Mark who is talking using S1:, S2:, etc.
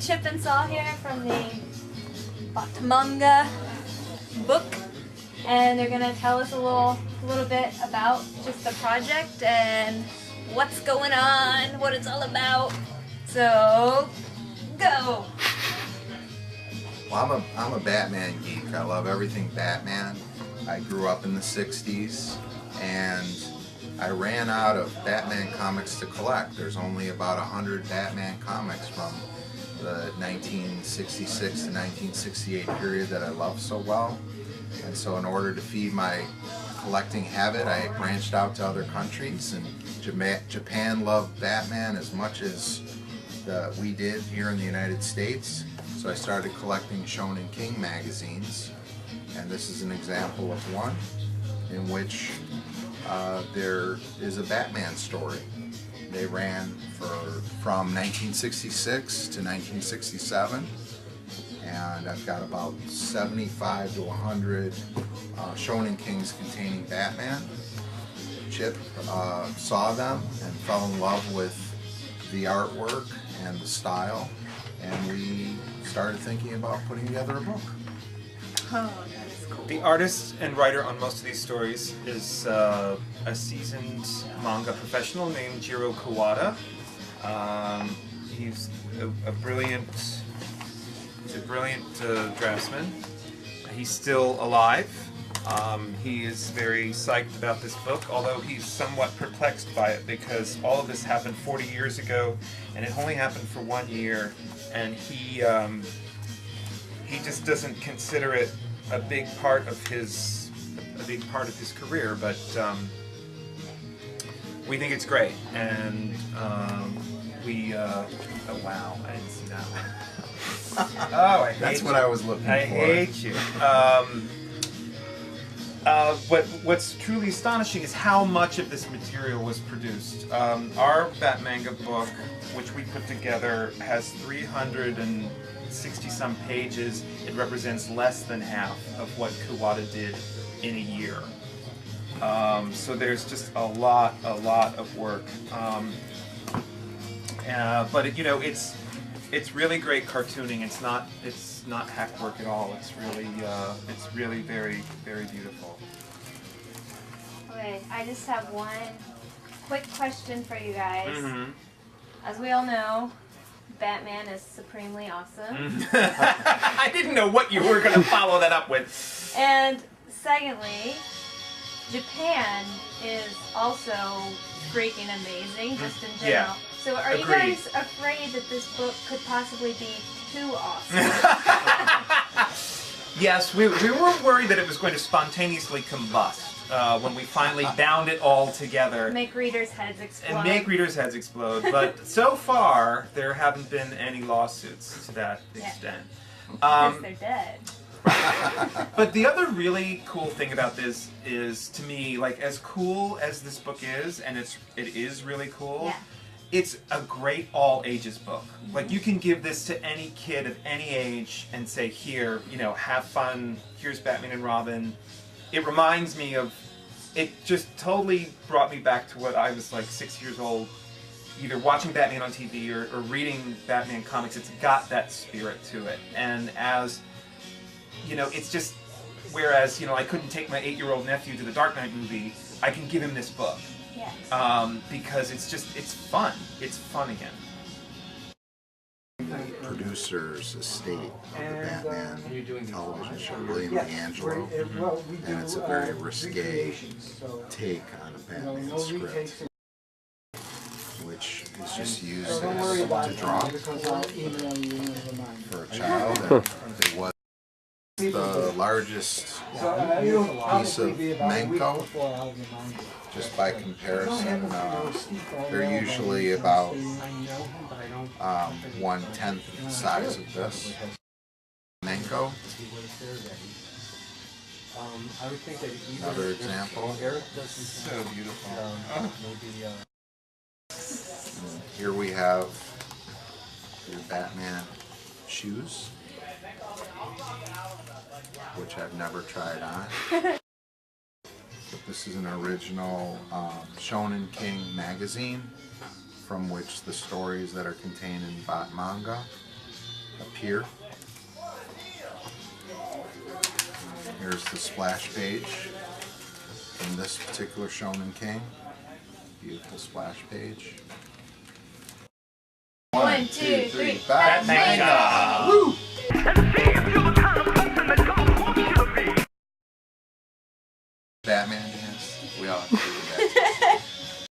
S1: Chip and Saul here from the Bat Manga book, and they're gonna tell us a little bit about just the project and what's going on, what it's all about. So, go!
S2: Well, I'm a Batman geek. I love everything Batman. I grew up in the 60s, and I ran out of Batman comics to collect. There's only about 100 Batman comics from the 1966 to 1968 period that I love so well. And so in order to feed my collecting habit, I branched out to other countries, and Japan loved Batman as much as we did here in the United States. So I started collecting Shonen King magazines, and this is an example of one in which there is a Batman story. They ran from 1966 to 1967, and I've got about 75 to 100 Shonen Kings containing Batman. Chip saw them and fell in love with the artwork and the style, and we started thinking about putting together a book.
S1: Oh, that is cool.
S3: The artist and writer on most of these stories is a seasoned manga professional named Jiro Kawada. He's a brilliant draftsman. He's still alive. He is very psyched about this book, although he's somewhat perplexed by it because all of this happened 40 years ago, and it only happened for 1 year, and he just doesn't consider it a big part of his career. But we think it's great, and oh wow, I didn't see that one. Oh, I hate
S2: That's
S3: you.
S2: what I was looking for.
S3: I hate you. What's truly astonishing is how much of this material was produced. Our Bat Manga book, which we put together, has 360 some pages. It represents less than half of what Kawada did in a year. So there's just a lot of work. But it's really great cartooning. It's not hack work at all. It's really very, very beautiful.
S1: Okay, I just have one quick question for you guys.
S3: Mm-hmm.
S1: As we all know, Batman is supremely awesome.
S3: I didn't know what you were going to follow that up with.
S1: And secondly, Japan is also freaking amazing, just in general.
S3: Yeah.
S1: So are you
S3: Agreed.
S1: guys afraid that this book could possibly be too awesome?
S3: Yes, we were worried that it was going to spontaneously combust when we finally bound it all together.
S1: Make readers' heads explode.
S3: And make readers' heads explode. But so far, there haven't been any lawsuits to that extent.
S1: Because they're dead.
S3: But the other really cool thing about this is, to me, like, as cool as this book is, and it is really cool,
S1: yeah.
S3: It's a great all ages book. Like, you can give this to any kid of any age and say, here, have fun, here's Batman and Robin. It reminds me of, it just totally brought me back to what I was like 6 years old, either watching Batman on TV or reading Batman comics. It's got that spirit to it. And as, it's just, whereas, I couldn't take my 8-year-old nephew to the Dark Knight movie, I can give him this book.
S1: Yes.
S3: Because it's fun. It's fun again.
S2: Producer's estate of the Batman television show, William D'Angelo, and it's a very risque take on a Batman script, which is just used to draw for a child. And it was the largest piece of mango. Just by comparison, they're usually about 1/10 the size of this. Mango. Another example. So beautiful. Here we have your Batman shoes, which I've never tried on. This is an original Shonen King magazine from which the stories that are contained in Bat Manga appear. Here's the splash page from this particular Shonen King. Beautiful splash page.
S1: 1, 2, 3.
S2: Bat Manga! Woo! Batman dance. We all